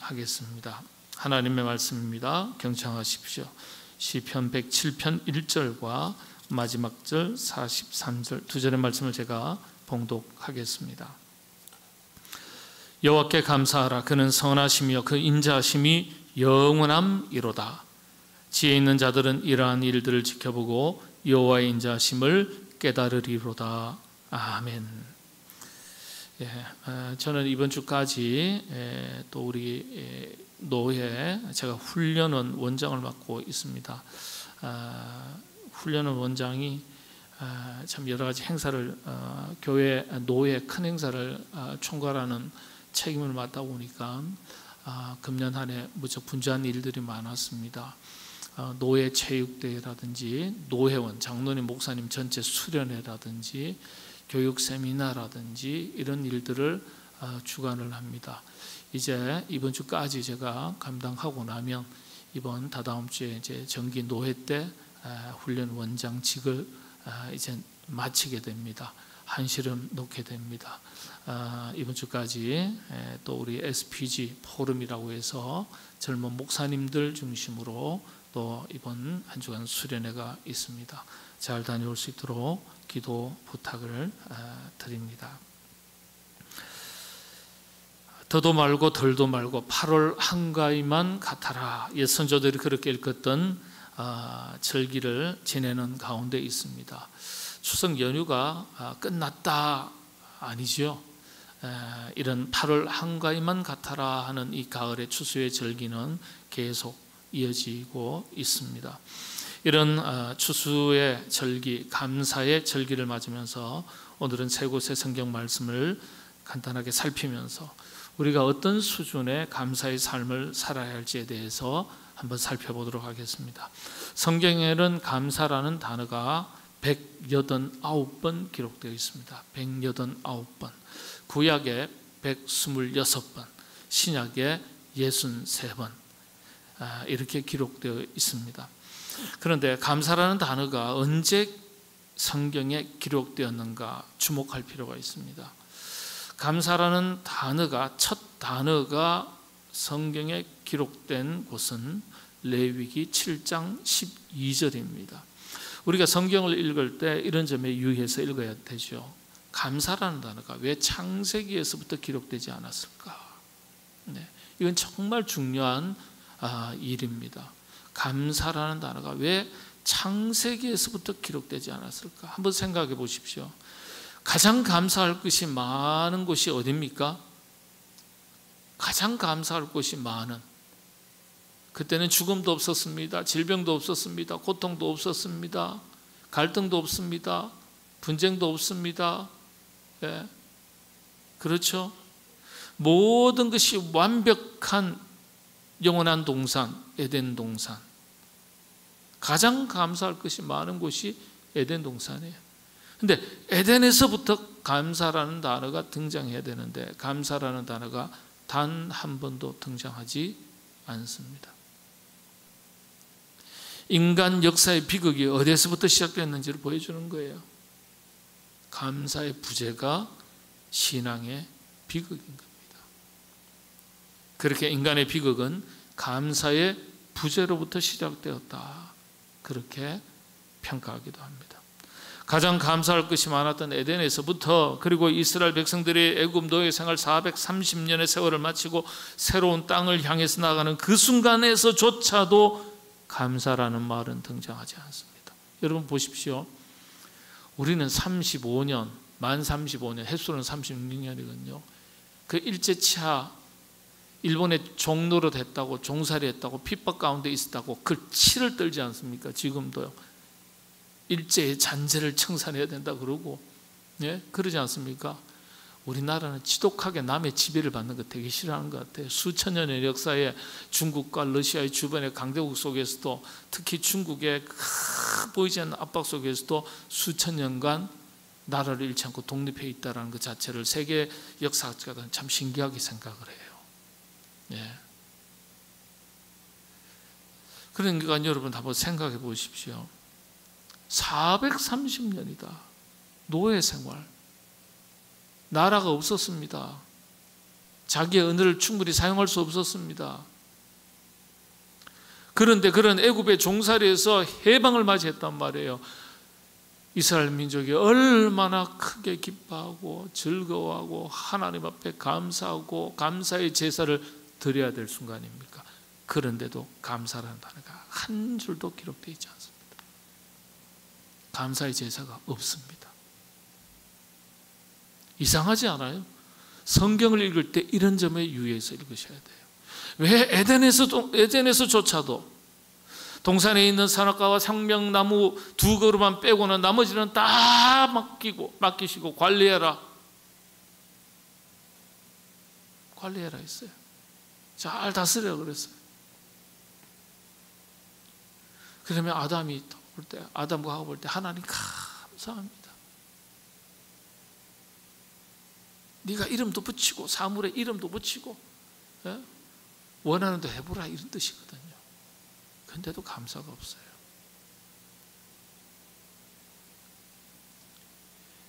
봉독하겠습니다. 하나님의 말씀입니다. 경청하십시오. 시편 107편 1절과 마지막 절 43절 두 절의 말씀을 제가 봉독하겠습니다. 여호와께 감사하라. 그는 선하시며 그 인자하심이 영원함이로다. 지혜 있는 자들은 이러한 일들을 지켜보고 여호와의 인자하심을 깨달으리로다. 아멘. 저는 이번 주까지 또 우리 노회 제가 훈련원 원장을 맡고 있습니다. 훈련원 원장이 참 여러 가지 행사를 교회 노회 큰 행사를 총괄하는 책임을 맡다 보니까 금년 한 해 무척 분주한 일들이 많았습니다. 노회 체육대회라든지 노회원 장로님 목사님 전체 수련회라든지 교육 세미나라든지 이런 일들을 주관을 합니다. 이제 이번 주까지 제가 감당하고 나면 이번 다다음 주에 이제 정기 노회 때 훈련 원장직을 이제 마치게 됩니다. 한시름 놓게 됩니다. 이번 주까지 또 우리 SPG 포럼이라고 해서 젊은 목사님들 중심으로 또 이번 한 주간 수련회가 있습니다. 잘 다녀올 수 있도록 기도 부탁을 드립니다. 더도 말고 덜도 말고 8월 한가위만 같아라. 옛 선조들이 그렇게 읽었던 절기를 지내는 가운데 있습니다. 추석 연휴가 끝났다 아니죠. 이런 8월 한가위만 같아라 하는 이 가을의 추수의 절기는 계속 이어지고 있습니다. 이런 추수의 절기, 감사의 절기를 맞으면서 오늘은 세 곳의 성경 말씀을 간단하게 살피면서 우리가 어떤 수준의 감사의 삶을 살아야 할지에 대해서 한번 살펴보도록 하겠습니다. 성경에는 감사라는 단어가 189번 기록되어 있습니다. 189번. 구약에 126번, 신약에 63번 이렇게 기록되어 있습니다. 그런데 감사라는 단어가 언제 성경에 기록되었는가 주목할 필요가 있습니다. 감사라는 단어가 첫 단어가 성경에 기록된 곳은 레위기 7장 12절입니다. 우리가 성경을 읽을 때 이런 점에 유의해서 읽어야 되죠. 감사라는 단어가 왜 창세기에서부터 기록되지 않았을까? 이건 정말 중요한 일입니다. 감사라는 단어가 왜 창세기에서부터 기록되지 않았을까? 한번 생각해 보십시오. 가장 감사할 것이 많은 곳이 어디입니까? 가장 감사할 것이 많은, 그때는 죽음도 없었습니다. 질병도 없었습니다. 고통도 없었습니다. 갈등도 없습니다. 분쟁도 없습니다. 그렇죠? 모든 것이 완벽한 영원한 동산, 에덴 동산. 가장 감사할 것이 많은 곳이 에덴 동산이에요. 근데 에덴에서부터 감사라는 단어가 등장해야 되는데 감사라는 단어가 단 한 번도 등장하지 않습니다. 인간 역사의 비극이 어디에서부터 시작됐는지를 보여주는 거예요. 감사의 부재가 신앙의 비극인 겁니다. 그렇게 인간의 비극은 감사의 부재로부터 시작되었다. 그렇게 평가하기도 합니다. 가장 감사할 것이 많았던 에덴에서부터, 그리고 이스라엘 백성들이 애굽 노예 생활 430년의 세월을 마치고 새로운 땅을 향해서 나가는 그 순간에서조차도 감사라는 말은 등장하지 않습니다. 여러분 보십시오. 우리는 35년, 만 35년, 햇수는 36년이거든요. 그 일제치하 일본의 종노릇 했다고, 종살이 했다고, 핍박 가운데 있었다고 그 치를 떨지 않습니까? 지금도요. 일제의 잔재를 청산해야 된다 그러고, 그러지 않습니까? 우리나라는 지독하게 남의 지배를 받는 거 되게 싫어하는 것 같아요. 수천 년의 역사에 중국과 러시아의 주변의 강대국 속에서도, 특히 중국의 보이지 않는 압박 속에서도 수천 년간 나라를 잃지 않고 독립해 있다는 것 자체를 세계 역사학자들은 참 신기하게 생각을 해요. 그러니까 여러분 한번 생각해 보십시오. 430년이다. 노예 생활. 나라가 없었습니다. 자기의 언어를 충분히 사용할 수 없었습니다. 그런데 그런 애굽의 종살이에서 해방을 맞이했단 말이에요. 이스라엘 민족이 얼마나 크게 기뻐하고 즐거워하고 하나님 앞에 감사하고 감사의 제사를 드려야 될 순간입니까? 그런데도 감사라는 단어가 한 줄도 기록되어 있지 않습니다. 감사의 제사가 없습니다. 이상하지 않아요? 성경을 읽을 때 이런 점에 유의해서 읽으셔야 돼요. 왜 에덴에서조차도 동산에 있는 선악과와 생명나무 2그루만 빼고는 나머지는 다 맡기시고 관리해라 했어요. 잘 다스려 그랬어요. 그러면 아담과 하와 볼 때 하나님 감사합니다. 네가 이름도 붙이고 사물에 이름도 붙이고 원하는 대로 해보라 이런 뜻이거든요. 근데도 감사가 없어요.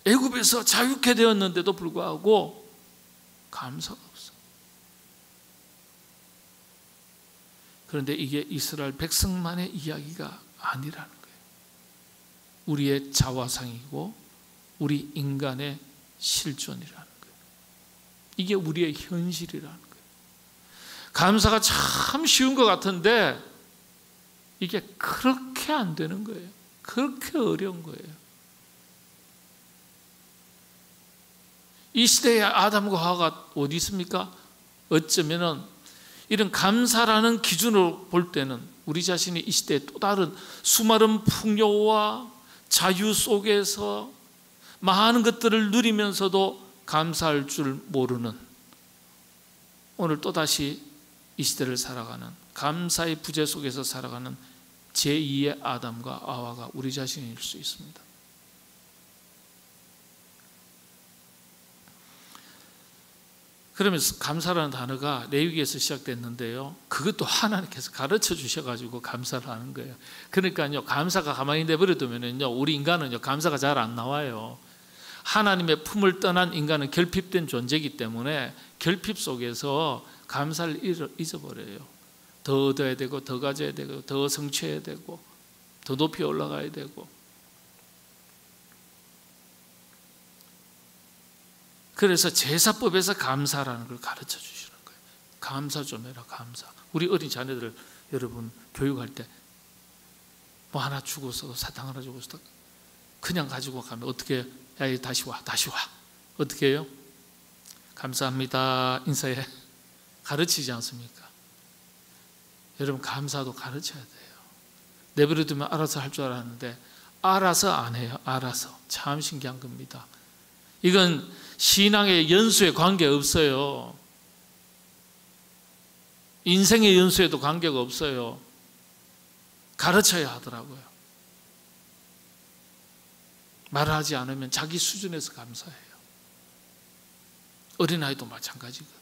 애굽에서 자유케 되었는데도 불구하고 감사가 없어. 그런데 이게 이스라엘 백성만의 이야기가 아니라는 거예요. 우리의 자화상이고 우리 인간의 실존이라는 거예요. 이게 우리의 현실이라는 거예요. 감사가 참 쉬운 것 같은데 이게 그렇게 안 되는 거예요. 그렇게 어려운 거예요. 이 시대의 아담과 하와가 어디 있습니까? 어쩌면은 이런 감사라는 기준으로 볼 때는 우리 자신이 이 시대의 또 다른 수많은 풍요와 자유 속에서 많은 것들을 누리면서도 감사할 줄 모르는, 오늘 또다시 이 시대를 살아가는, 감사의 부재 속에서 살아가는 제2의 아담과 하와가 우리 자신일 수 있습니다. 그러면서 감사라는 단어가 레위기에서 시작됐는데요, 그것도 하나님께서 가르쳐 주셔가지고 감사를 하는 거예요. 그러니까요, 감사가 가만히 내버려두면요, 우리 인간은요, 감사가 잘 안 나와요. 하나님의 품을 떠난 인간은 결핍된 존재이기 때문에 결핍 속에서 감사를 잊어버려요. 더 얻어야 되고, 더 가져야 되고, 더 성취해야 되고, 더 높이 올라가야 되고. 그래서 제사법에서 감사라는 걸 가르쳐 주시는 거예요. 감사 좀 해라, 감사. 우리 어린 자녀들 여러분 교육할 때 뭐 하나 주고서, 사탕 하나 주고서 그냥 가지고 가면 어떻게, 야 다시 와 어떻게 해요? 감사합니다 인사해. 가르치지 않습니까? 여러분 감사도 가르쳐야 돼요. 내버려두면 알아서 할 줄 알았는데 알아서 안 해요. 알아서. 참 신기한 겁니다. 이건 신앙의 연수에 관계없어요. 인생의 연수에도 관계가 없어요. 가르쳐야 하더라고요. 말하지 않으면 자기 수준에서 감사해요. 어린아이도 마찬가지거든요.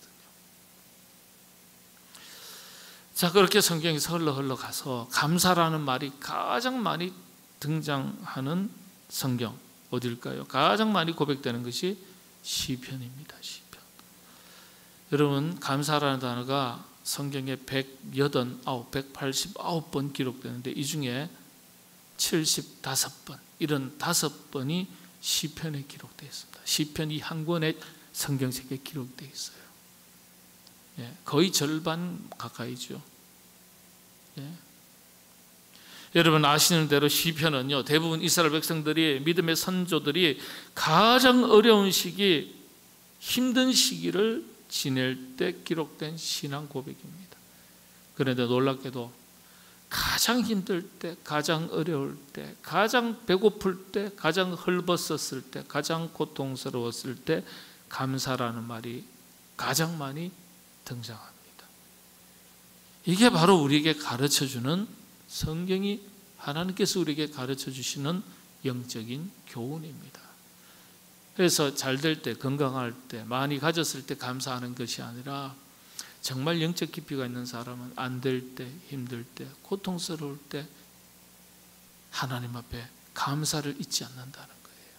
자, 그렇게 성경에서 흘러 가서 감사라는 말이 가장 많이 등장하는 성경 어딜까요? 가장 많이 고백되는 것이 시편입니다. 시편. 여러분, 감사라는 단어가 성경에 189번 기록되는데 이 중에 75번, 이런 5번이 시편에 기록되어 있습니다. 시편이 한 권의 성경책에 기록되어 있어요. 예, 거의 절반 가까이죠. 예. 여러분 아시는 대로 시편은요, 대부분 이스라엘 백성들이, 믿음의 선조들이 가장 어려운 시기, 힘든 시기를 지낼 때 기록된 신앙 고백입니다. 그런데 놀랍게도 가장 힘들 때, 가장 어려울 때, 가장 배고플 때, 가장 헐벗었을 때, 가장 고통스러웠을 때 감사라는 말이 가장 많이 등장합니다. 이게 바로 우리에게 가르쳐주는, 성경이 하나님께서 우리에게 가르쳐 주시는 영적인 교훈입니다. 그래서 잘 될 때, 건강할 때, 많이 가졌을 때 감사하는 것이 아니라 정말 영적 깊이가 있는 사람은 안 될 때, 힘들 때, 고통스러울 때 하나님 앞에 감사를 잊지 않는다는 거예요.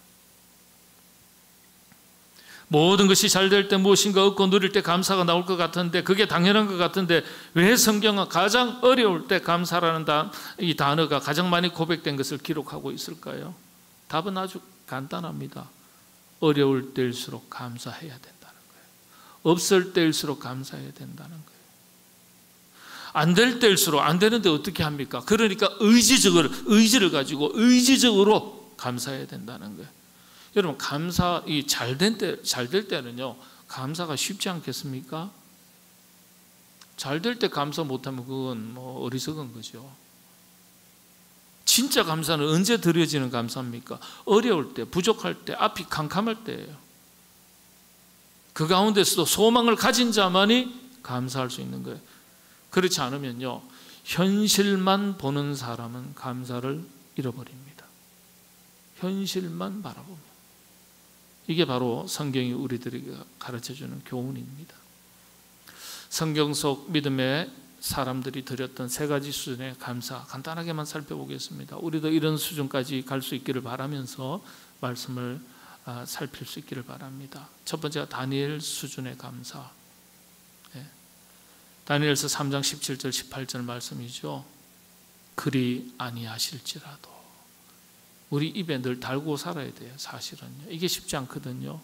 모든 것이 잘 될 때 무엇인가 얻고 누릴 때 감사가 나올 것 같은데, 그게 당연한 것 같은데 왜 성경은 가장 어려울 때 감사라는 이 단어가 가장 많이 고백된 것을 기록하고 있을까요? 답은 아주 간단합니다. 어려울 때일수록 감사해야 된다는 거예요. 없을 때일수록 감사해야 된다는 거예요. 안 될 때일수록, 안 되는데 어떻게 합니까? 그러니까 의지를 가지고 의지적으로 감사해야 된다는 거예요. 여러분, 잘 될 때는요, 감사가 쉽지 않겠습니까? 잘 될 때 감사 못하면 그건 어리석은 거죠. 진짜 감사는 언제 드려지는 감사입니까? 어려울 때, 부족할 때, 앞이 캄캄할 때예요. 그 가운데서도 소망을 가진 자만이 감사할 수 있는 거예요. 그렇지 않으면요, 현실만 보는 사람은 감사를 잃어버립니다. 현실만 바라보면. 이게 바로 성경이 우리들에게 가르쳐주는 교훈입니다. 성경 속 믿음의 사람들이 드렸던 세 가지 수준의 감사, 간단하게만 살펴보겠습니다. 우리도 이런 수준까지 갈 수 있기를 바라면서 말씀을 살필 수 있기를 바랍니다. 첫 번째가 다니엘 수준의 감사. 다니엘서 3장 17절 18절 말씀이죠. 그리 아니하실지라도. 우리 입에 늘 달고 살아야 돼요. 사실은요, 이게 쉽지 않거든요.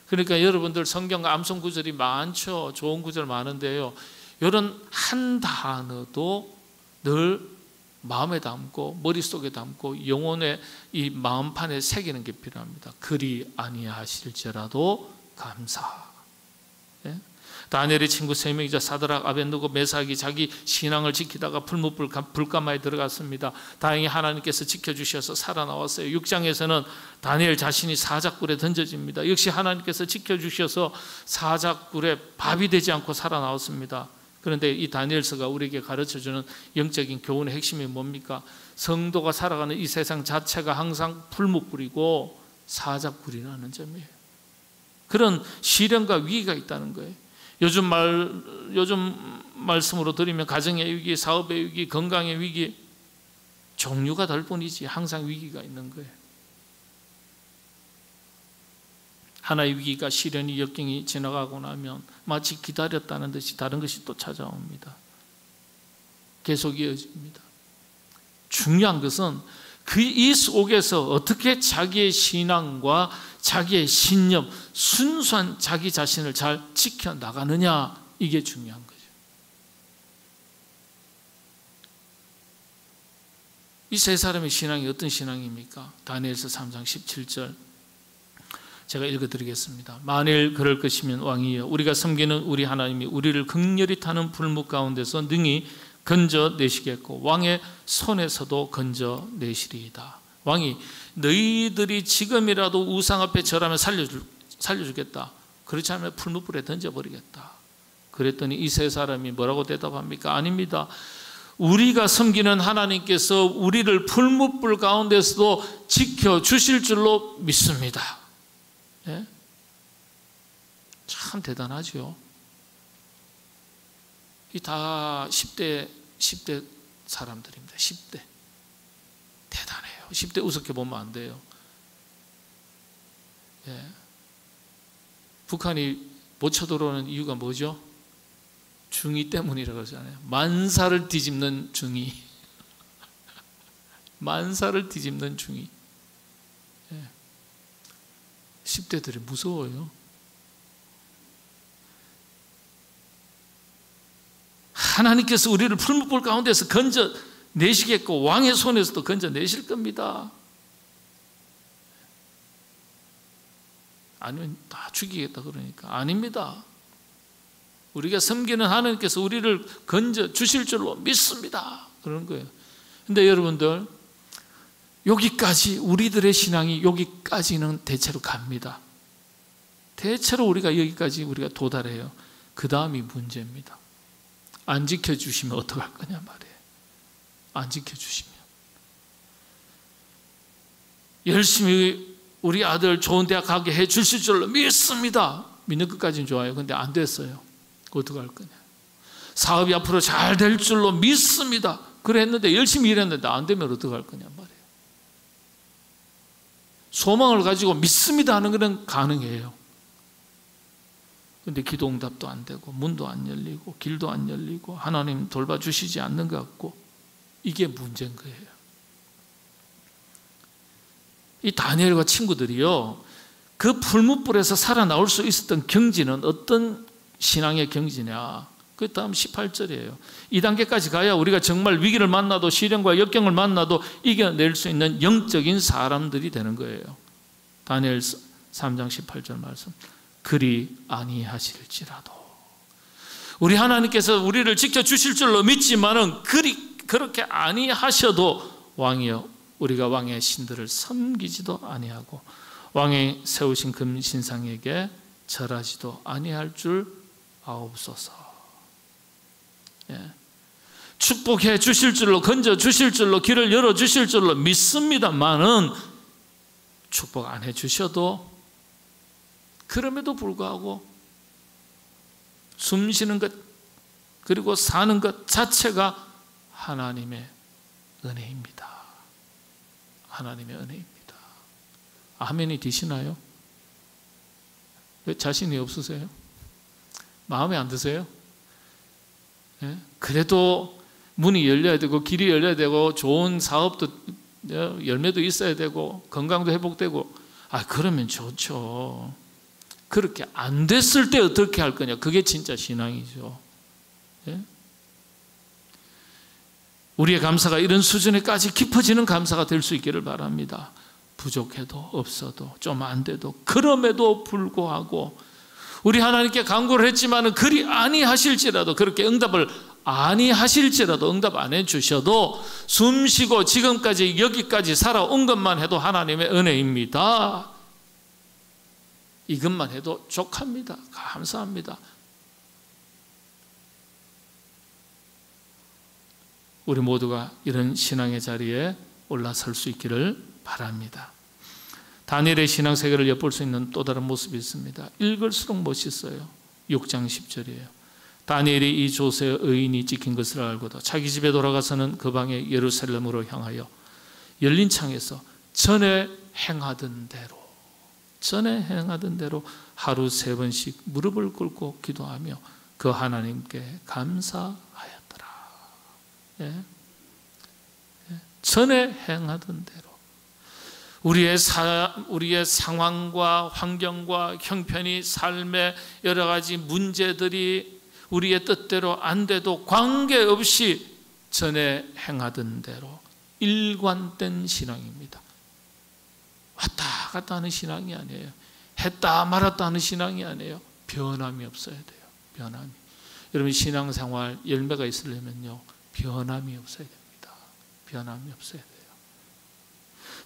그러니까 여러분들 성경 암송 구절이 많죠. 좋은 구절 많은데요, 이런 한 단어도 늘 마음에 담고 머릿속에 담고 영혼의 이 마음판에 새기는 게 필요합니다. 그리 아니하실지라도 감사. 다니엘의 친구 3명이자 사드락, 아벤느고, 메삭이 자기 신앙을 지키다가 불감마에 들어갔습니다. 다행히 하나님께서 지켜주셔서 살아나왔어요. 6장에서는 다니엘 자신이 사자굴에 던져집니다. 역시 하나님께서 지켜주셔서 사자굴에 밥이 되지 않고 살아나왔습니다. 그런데 이 다니엘서가 우리에게 가르쳐주는 영적인 교훈의 핵심이 뭡니까? 성도가 살아가는 이 세상 자체가 항상 풀무불이고 사자굴이라는 점이에요. 그런 시련과 위기가 있다는 거예요. 요즘 말씀으로 드리면 가정의 위기, 사업의 위기, 건강의 위기, 종류가 다를 뿐이지 항상 위기가 있는 거예요. 하나의 위기가, 시련이, 역경이 지나가고 나면 마치 기다렸다는 듯이 다른 것이 또 찾아옵니다. 계속 이어집니다. 중요한 것은 이 속에서 어떻게 자기의 신앙과 자기의 신념, 순수한 자기 자신을 잘 지켜나가느냐, 이게 중요한 거죠. 이 세 사람의 신앙이 어떤 신앙입니까? 다니엘서 3장 17절 제가 읽어드리겠습니다. 만일 그럴 것이면 왕이여, 우리가 섬기는 우리 하나님이 우리를 극렬히 타는 불목 가운데서 능히 건져내시겠고 왕의 손에서도 건져내시리이다. 왕이 너희들이 지금이라도 우상 앞에 절하면 살려주겠다. 그렇지 않으면 풀무불에 던져버리겠다. 그랬더니 이 세 사람이 뭐라고 대답합니까? 아닙니다. 우리가 섬기는 하나님께서 우리를 풀무불 가운데서도 지켜주실 줄로 믿습니다. 네? 참 대단하죠. 이 다 10대 사람들입니다. 10대. 대단해요. 10대 우습게 보면 안 돼요. 예. 북한이 못 쳐들어오는 이유가 뭐죠? 중이 때문이라고 하잖아요. 만사를 뒤집는 중이. 만사를 뒤집는 중이. 예. 10대들이 무서워요. 하나님께서 우리를 풀무불 가운데서 건져내시겠고 왕의 손에서도 건져내실 겁니다. 아니면 다 죽이겠다 그러니까 아닙니다. 우리가 섬기는 하나님께서 우리를 건져주실 줄로 믿습니다. 그런 거예요. 근데 여러분들, 여기까지 우리들의 신앙이 여기까지는 대체로 갑니다. 대체로 우리가 여기까지 우리가 도달해요. 그 다음이 문제입니다. 안 지켜주시면 어떡할 거냐 말이에요. 안 지켜주시면. 열심히 우리 아들 좋은 대학 가게 해 주실 줄로 믿습니다. 믿는 것까지는 좋아요. 근데 안 됐어요. 어떡할 거냐. 사업이 앞으로 잘 될 줄로 믿습니다. 그래 했는데 열심히 일했는데 안 되면 어떡할 거냐 말이에요. 소망을 가지고 믿습니다 하는 것은 가능해요. 근데 기도 응답도 안 되고 문도 안 열리고 길도 안 열리고 하나님 돌봐주시지 않는 것 같고, 이게 문제인 거예요. 이 다니엘과 친구들이요, 그 풀무불에서 살아나올 수 있었던 경지는 어떤 신앙의 경지냐, 그 다음 18절이에요. 이 단계까지 가야 우리가 정말 위기를 만나도 시련과 역경을 만나도 이겨낼 수 있는 영적인 사람들이 되는 거예요. 다니엘 3장 18절 말씀. 그리 아니하실지라도, 우리 하나님께서 우리를 지켜주실 줄로 믿지만은 그렇게 아니하셔도 왕이여 우리가 왕의 신들을 섬기지도 아니하고 왕이 세우신 금신상에게 절하지도 아니할 줄 아옵소서. 예. 축복해 주실 줄로, 건져 주실 줄로, 길을 열어 주실 줄로 믿습니다만은 축복 안 해 주셔도, 그럼에도 불구하고 숨 쉬는 것 그리고 사는 것 자체가 하나님의 은혜입니다. 하나님의 은혜입니다. 아멘이 되시나요? 왜 자신이 없으세요? 마음에 안 드세요? 예? 그래도 문이 열려야 되고 길이 열려야 되고 좋은 사업도 열매도 있어야 되고 건강도 회복되고, 그러면 좋죠. 그렇게 안 됐을 때 어떻게 할 거냐, 그게 진짜 신앙이죠. 예? 우리의 감사가 이런 수준에까지 깊어지는 감사가 될 수 있기를 바랍니다. 부족해도 없어도 좀 안 돼도, 그럼에도 불구하고 우리 하나님께 간구를 했지만은 그리 아니하실지라도, 그렇게 응답을 아니하실지라도, 응답 안 해주셔도 숨 쉬고 지금까지 여기까지 살아온 것만 해도 하나님의 은혜입니다. 이것만 해도 족합니다. 감사합니다. 우리 모두가 이런 신앙의 자리에 올라설 수 있기를 바랍니다. 다니엘의 신앙 세계를 엿볼 수 있는 또 다른 모습이 있습니다. 읽을수록 멋있어요. 6장 10절이에요. 다니엘이 이 조세의 의인이 찍힌 것을 알고도 자기 집에 돌아가서는 그 방에 예루살렘으로 향하여 열린 창에서 전에 행하던 대로 하루 3번씩 무릎을 꿇고 기도하며 그 하나님께 감사하였더라. 예? 전에 행하던 대로 우리의 상황과 환경과 형편이, 삶의 여러 가지 문제들이 우리의 뜻대로 안 돼도 관계없이 전에 행하던 대로 일관된 신앙입니다. 왔다 갔다 하는 신앙이 아니에요. 했다 말았다 하는 신앙이 아니에요. 변함이 없어야 돼요. 변함이. 여러분 신앙생활 열매가 있으려면요, 변함이 없어야 됩니다. 변함이 없어야 돼요.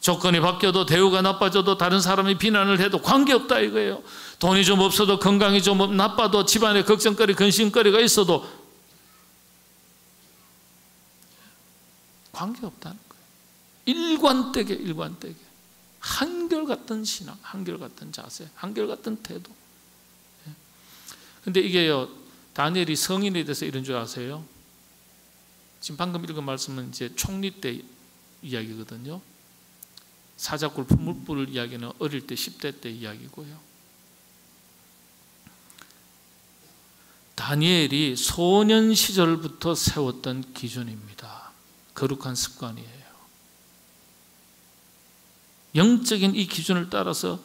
조건이 바뀌어도, 대우가 나빠져도, 다른 사람이 비난을 해도 관계없다 이거예요. 돈이 좀 없어도, 건강이 좀 나빠도, 집안에 걱정거리, 근심거리가 있어도 관계없다는 거예요. 일관되게 한결같은 신앙, 한결같은 자세, 한결같은 태도. 그런데 이게요, 다니엘이 성인이 돼서 이런 줄 아세요? 지금 방금 읽은 말씀은 이제 총리 때 이야기거든요. 사자굴 풀무불 이야기는 어릴 때 10대 때 이야기고요. 다니엘이 소년 시절부터 세웠던 기준입니다. 거룩한 습관이에요. 영적인 이 기준을 따라서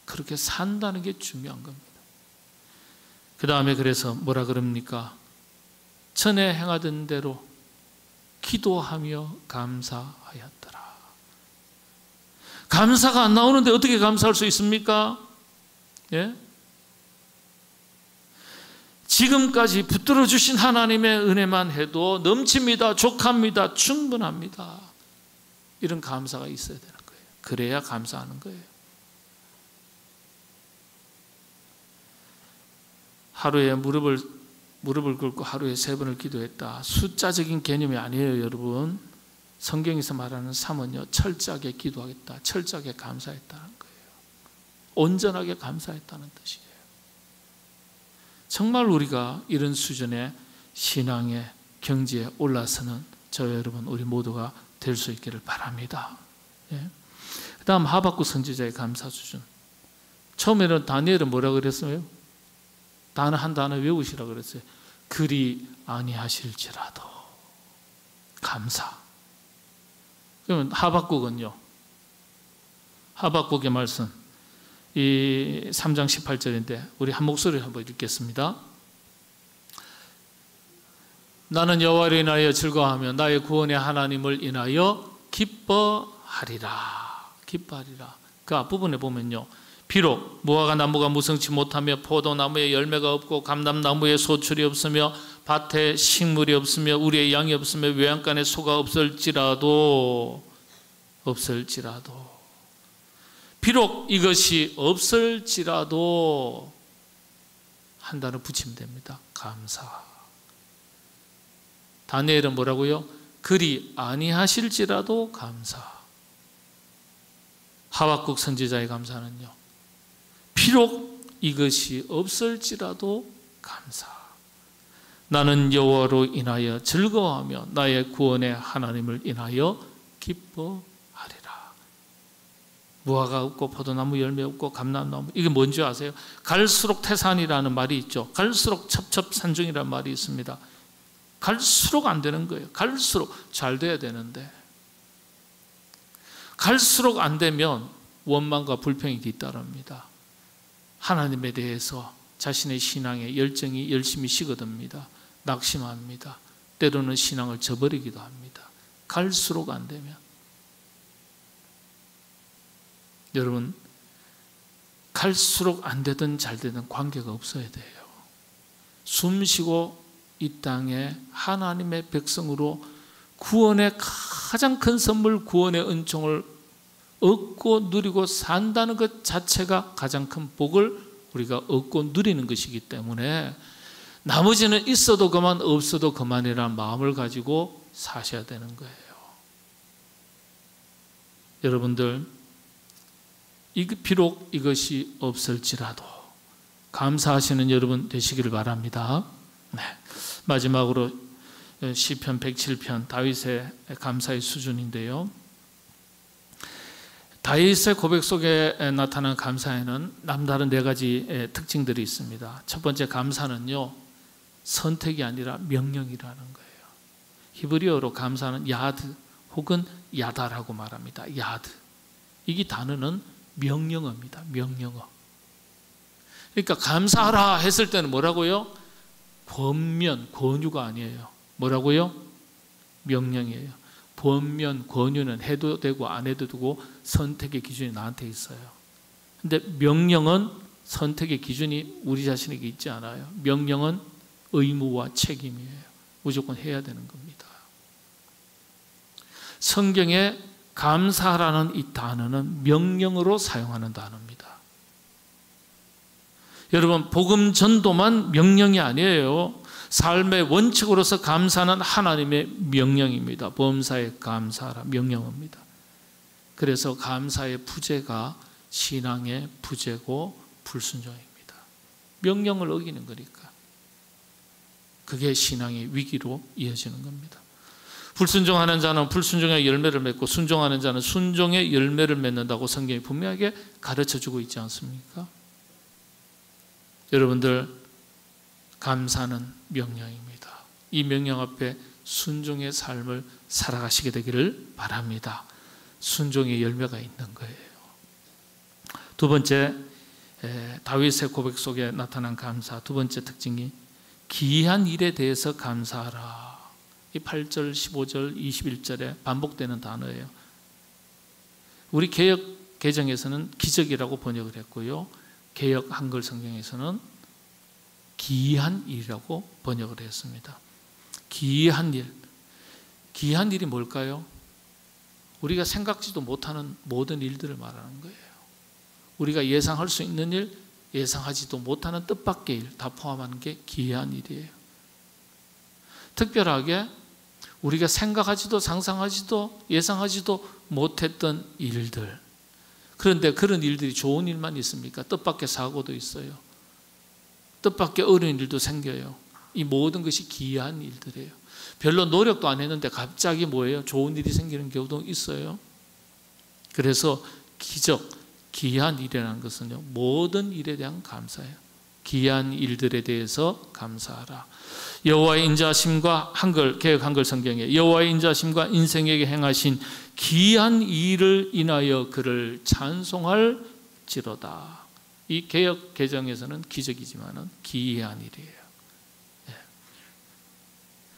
그렇게 산다는 게 중요한 겁니다. 그 다음에 그래서 뭐라 그럽니까? 전에 행하던 대로 기도하며 감사하였더라. 감사가 안 나오는데 어떻게 감사할 수 있습니까? 예? 지금까지 붙들어 주신 하나님의 은혜만 해도 넘칩니다. 족합니다. 충분합니다. 이런 감사가 있어야 되는 거예요. 그래야 감사하는 거예요. 하루에 무릎을 꿇고 하루에 3번을 기도했다. 숫자적인 개념이 아니에요, 여러분. 성경에서 말하는 3은요, 철저하게 기도하겠다, 철저하게 감사했다는 거예요. 온전하게 감사했다는 뜻이에요. 정말 우리가 이런 수준의 신앙의 경지에 올라서는 저와 여러분, 우리 모두가 될 수 있기를 바랍니다. 예. 그 다음 하박국 선지자의 감사 수준. 처음에는 다니엘은 뭐라고 그랬어요? 단어 한 단어 외우시라고 그랬어요. 그리 아니하실지라도 감사. 그러면 하박국은요, 하박국의 말씀 이 3장 18절인데 우리 한 목소리로 한번 읽겠습니다. 나는 여호와를 인하여 즐거워하며 나의 구원의 하나님을 인하여 기뻐하리라. 기뻐하리라. 그 앞부분에 보면요, 비록 무화과 나무가 무성치 못하며 포도나무에 열매가 없고 감람나무에 소출이 없으며 밭에 식물이 없으며 우리의 양이 없으며 외양간에 소가 없을지라도 비록 이것이 없을지라도 한 단어 붙이면 됩니다. 감사. 다니엘은 뭐라고요? 그리 아니하실지라도 감사. 하박국 선지자의 감사는요, 비록 이것이 없을지라도 감사. 나는 여호와로 인하여 즐거워하며 나의 구원의 하나님을 인하여 기뻐하리라. 무화과 없고 포도나무 열매 없고 감람나무, 이게 뭔지 아세요? 갈수록 태산이라는 말이 있죠. 갈수록 첩첩산중이라는 말이 있습니다. 갈수록 안 되는 거예요. 갈수록 잘 돼야 되는데 갈수록 안 되면 원망과 불평이 뒤따릅니다. 하나님에 대해서 자신의 신앙에 열정이 열심히 식어듭니다. 낙심합니다. 때로는 신앙을 저버리기도 합니다. 갈수록 안 되면. 여러분, 갈수록 안 되든 잘 되든 관계가 없어야 돼요. 숨쉬고 이 땅에 하나님의 백성으로 구원의 가장 큰 선물, 구원의 은총을 얻고 누리고 산다는 것 자체가 가장 큰 복을 우리가 얻고 누리는 것이기 때문에 나머지는 있어도 그만 없어도 그만이라는 마음을 가지고 사셔야 되는 거예요. 여러분들, 비록 이것이 없을지라도 감사하시는 여러분 되시기를 바랍니다. 네. 마지막으로 시편 107편 다윗의 감사의 수준인데요, 다윗의 고백 속에 나타난 감사에는 남다른 4가지 특징들이 있습니다. 첫 번째, 감사는요 선택이 아니라 명령이라는 거예요. 히브리어로 감사는 야드 혹은 야다라고 말합니다. 야드. 이 단어는 명령어입니다. 명령어. 그러니까 감사하라 했을 때는 뭐라고요? 권면, 권유가 아니에요. 뭐라고요? 명령이에요. 권면, 권유는 해도 되고 안 해도 되고 선택의 기준이 나한테 있어요. 근데 명령은 선택의 기준이 우리 자신에게 있지 않아요. 명령은 의무와 책임이에요. 무조건 해야 되는 겁니다. 성경에 감사라는 이 단어는 명령으로 사용하는 단어입니다. 여러분, 복음 전도만 명령이 아니에요. 삶의 원칙으로서 감사는 하나님의 명령입니다. 범사에 감사하라, 명령입니다. 그래서 감사의 부재가 신앙의 부재고 불순종입니다. 명령을 어기는 거니까. 그게 신앙의 위기로 이어지는 겁니다. 불순종하는 자는 불순종의 열매를 맺고 순종하는 자는 순종의 열매를 맺는다고 성경이 분명하게 가르쳐주고 있지 않습니까? 여러분들, 감사는 명령입니다. 이 명령 앞에 순종의 삶을 살아가시게 되기를 바랍니다. 순종의 열매가 있는 거예요. 두 번째, 다윗의 고백 속에 나타난 감사, 두 번째 특징이 기이한 일에 대해서 감사하라. 이 8절, 15절, 21절에 반복되는 단어예요. 우리 개역 개정에서는 기적이라고 번역을 했고요, 개역 한글 성경에서는 기이한 일이라고 번역을 했습니다. 기이한 일. 기이한 일이 뭘까요? 우리가 생각지도 못하는 모든 일들을 말하는 거예요. 우리가 예상할 수 있는 일, 예상하지도 못하는 뜻밖의 일 다 포함하는 게 기이한 일이에요. 특별하게 우리가 생각하지도 상상하지도 예상하지도 못했던 일들. 그런데 그런 일들이 좋은 일만 있습니까? 뜻밖의 사고도 있어요. 뜻밖의 어려운 일도 생겨요. 이 모든 것이 기이한 일들이에요. 별로 노력도 안 했는데 갑자기 뭐예요? 좋은 일이 생기는 경우도 있어요. 그래서 기적, 기이한 일이라는 것은요, 모든 일에 대한 감사예요. 기이한 일들에 대해서 감사하라. 여호와의 인자하심과 개역 한글 성경에 여호와의 인자하심과 인생에게 행하신 기이한 일을 인하여 그를 찬송할지로다. 이 개역 개정에서는 기적이지만은 기이한 일이에요.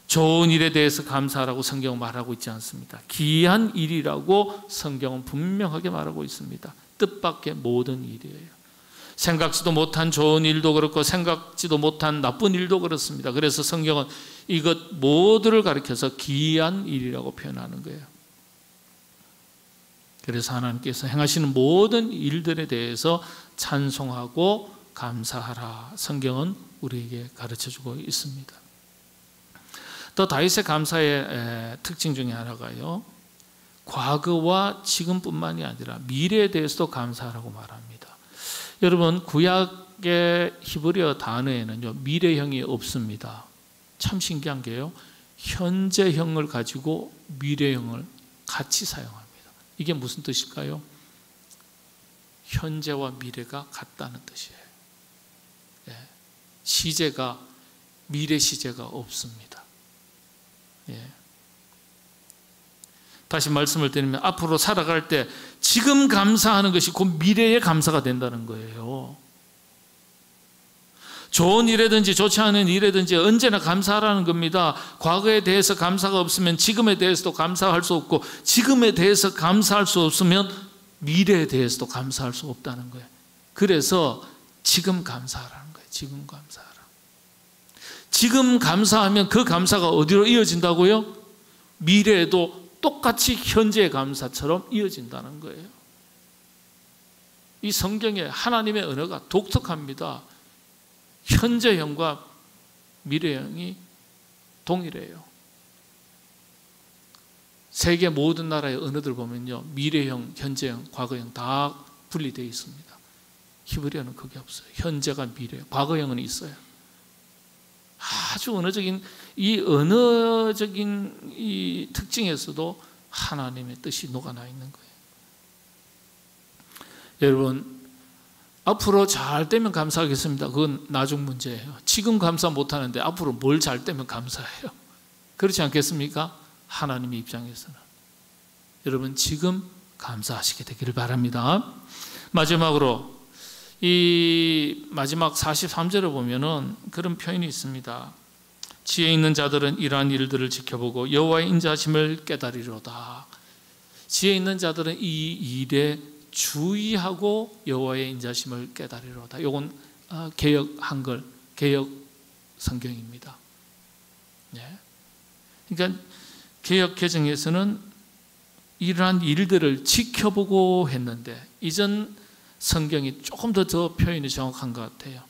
좋은 일에 대해서 감사하라고 성경은 말하고 있지 않습니다. 기이한 일이라고 성경은 분명하게 말하고 있습니다. 뜻밖의 모든 일이에요. 생각지도 못한 좋은 일도 그렇고 생각지도 못한 나쁜 일도 그렇습니다. 그래서 성경은 이것 모두를 가리켜서 기이한 일이라고 표현하는 거예요. 그래서 하나님께서 행하시는 모든 일들에 대해서 찬송하고 감사하라. 성경은 우리에게 가르쳐주고 있습니다. 또 다윗의 감사의 특징 중에 하나가요, 과거와 지금뿐만이 아니라 미래에 대해서도 감사하라고 말합니다. 여러분, 구약의 히브리어 단어에는요 미래형이 없습니다. 참 신기한 게요, 현재형을 가지고 미래형을 같이 사용합니다. 이게 무슨 뜻일까요? 현재와 미래가 같다는 뜻이에요. 시제가 미래 시제가 없습니다. 다시 말씀을 드리면 앞으로 살아갈 때 지금 감사하는 것이 곧 미래의 감사가 된다는 거예요. 좋은 일이든지 좋지 않은 일이든지 언제나 감사하라는 겁니다. 과거에 대해서 감사가 없으면 지금에 대해서도 감사할 수 없고, 지금에 대해서 감사할 수 없으면 미래에 대해서도 감사할 수 없다는 거예요. 그래서 지금 감사하라는 거예요. 지금 감사하라. 지금 감사하면 그 감사가 어디로 이어진다고요? 미래에도 똑같이 현재의 감사처럼 이어진다는 거예요. 이 성경에 하나님의 언어가 독특합니다. 현재형과 미래형이 동일해요. 세계 모든 나라의 언어들 보면요, 미래형, 현재형, 과거형 다 분리되어 있습니다. 히브리어는 그게 없어요. 현재가 미래, 과거형은 있어요. 아주 언어적인 이 특징에서도 하나님의 뜻이 녹아나 있는 거예요. 여러분, 앞으로 잘 되면 감사하겠습니다. 그건 나중 문제예요. 지금 감사 못하는데 앞으로 뭘 잘 되면 감사해요. 그렇지 않겠습니까? 하나님의 입장에서는. 여러분, 지금 감사하시게 되기를 바랍니다. 마지막으로 이 마지막 43절을 보면은 그런 표현이 있습니다. 지혜 있는 자들은 이러한 일들을 지켜보고 여호와의 인자하심을 깨달으리로다. 지혜 있는 자들은 이 일에 주의하고 여호와의 인자하심을 깨달으리로다. 이건 개역 한글, 개역 성경입니다. 그러니까 개역 개정에서는 이러한 일들을 지켜보고 했는데, 이전 성경이 조금 더 표현이 정확한 것 같아요.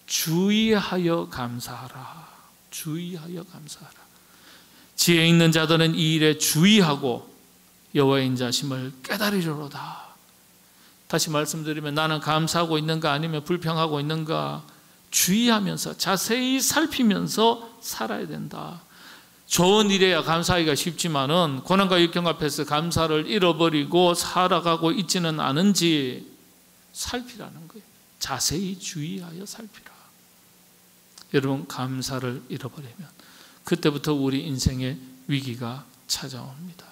주의하여 감사하라. 주의하여 감사하라. 지혜 있는 자들은 이 일에 주의하고 여호와의 인자하심을 깨달으리로다. 다시 말씀드리면 나는 감사하고 있는가 아니면 불평하고 있는가 주의하면서 자세히 살피면서 살아야 된다. 좋은 일에야 감사하기가 쉽지만은 고난과 역경 앞에서 감사를 잃어버리고 살아가고 있지는 않은지 살피라는 거예요. 자세히 주의하여 살피라. 여러분, 감사를 잃어버리면 그때부터 우리 인생에 위기가 찾아옵니다.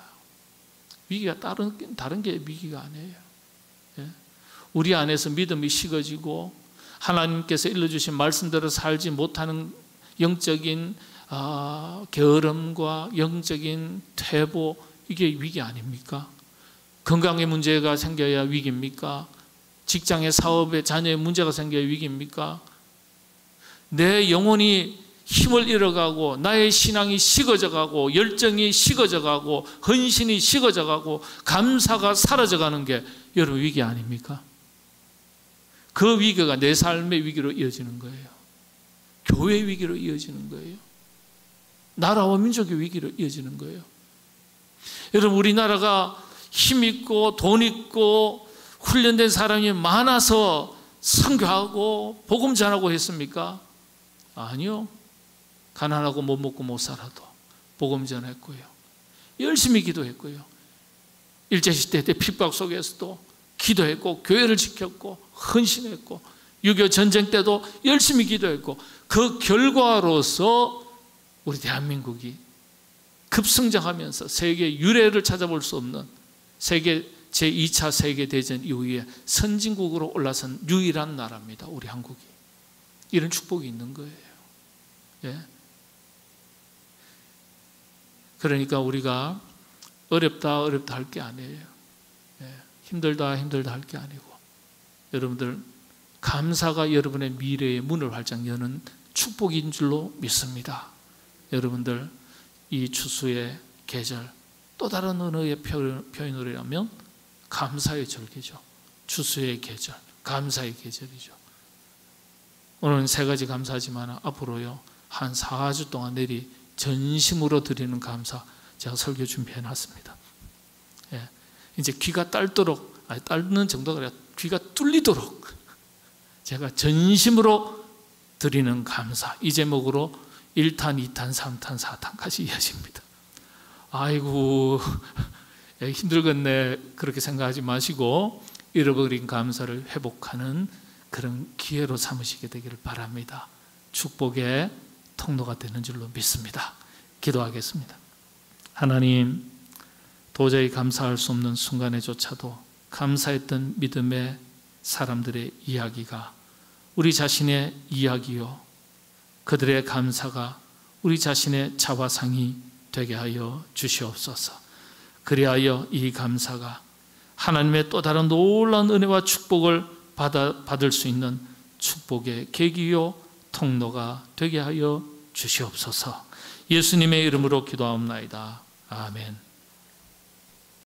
위기가 다른 게 위기가 아니에요. 우리 안에서 믿음이 식어지고 하나님께서 일러주신 말씀대로 살지 못하는 영적인 게으름과 영적인 퇴보, 이게 위기 아닙니까? 건강에 문제가 생겨야 위기입니까? 직장의 사업에 자녀의 문제가 생겨야 위기입니까? 내 영혼이 힘을 잃어가고 나의 신앙이 식어져가고 열정이 식어져가고 헌신이 식어져가고 감사가 사라져가는 게 여러분 위기 아닙니까? 그 위기가 내 삶의 위기로 이어지는 거예요. 교회의 위기로 이어지는 거예요. 나라와 민족의 위기로 이어지는 거예요. 여러분, 우리나라가 힘 있고 돈 있고 훈련된 사람이 많아서 선교하고 복음 전하고 했습니까? 아니요. 가난하고 못 먹고 못 살아도 복음 전했고요. 열심히 기도했고요. 일제시대 때 핍박 속에서도 기도했고 교회를 지켰고 헌신했고 6.25 전쟁 때도 열심히 기도했고, 그 결과로서 우리 대한민국이 급성장하면서 세계 유례를 찾아볼 수 없는 세계 제2차 세계대전 이후에 선진국으로 올라선 유일한 나라입니다. 우리 한국이. 이런 축복이 있는 거예요. 예. 그러니까 우리가 어렵다 할 게 아니에요. 예. 힘들다 할 게 아니고, 여러분들 감사가 여러분의 미래의 문을 활짝 여는 축복인 줄로 믿습니다. 여러분들 이 추수의 계절, 또 다른 언어의 표현으로 하면 감사의 절기죠. 추수의 계절, 감사의 계절이죠. 오늘은 3가지 감사하지만 앞으로요 한 4주 동안 내리 전심으로 드리는 감사 제가 설교 준비해 놨습니다. 예. 이제 귀가 딸도록, 딸는 정도가 아니라 귀가 뚫리도록 제가 전심으로 드리는 감사, 이 제목으로 1탄, 2탄, 3탄, 4탄까지 이어집니다. 아이고 힘들겠네 그렇게 생각하지 마시고 잃어버린 감사를 회복하는 그런 기회로 삼으시게 되기를 바랍니다. 축복의 통로가 되는 줄로 믿습니다. 기도하겠습니다. 하나님, 도저히 감사할 수 없는 순간에조차도 감사했던 믿음의 사람들의 이야기가 우리 자신의 이야기요, 그들의 감사가 우리 자신의 자화상이 되게 하여 주시옵소서. 그리하여 이 감사가 하나님의 또 다른 놀라운 은혜와 축복을 받을 수 있는 축복의 계기요 통로가 되게 하여 주시옵소서. 예수님의 이름으로 기도하옵나이다. 아멘.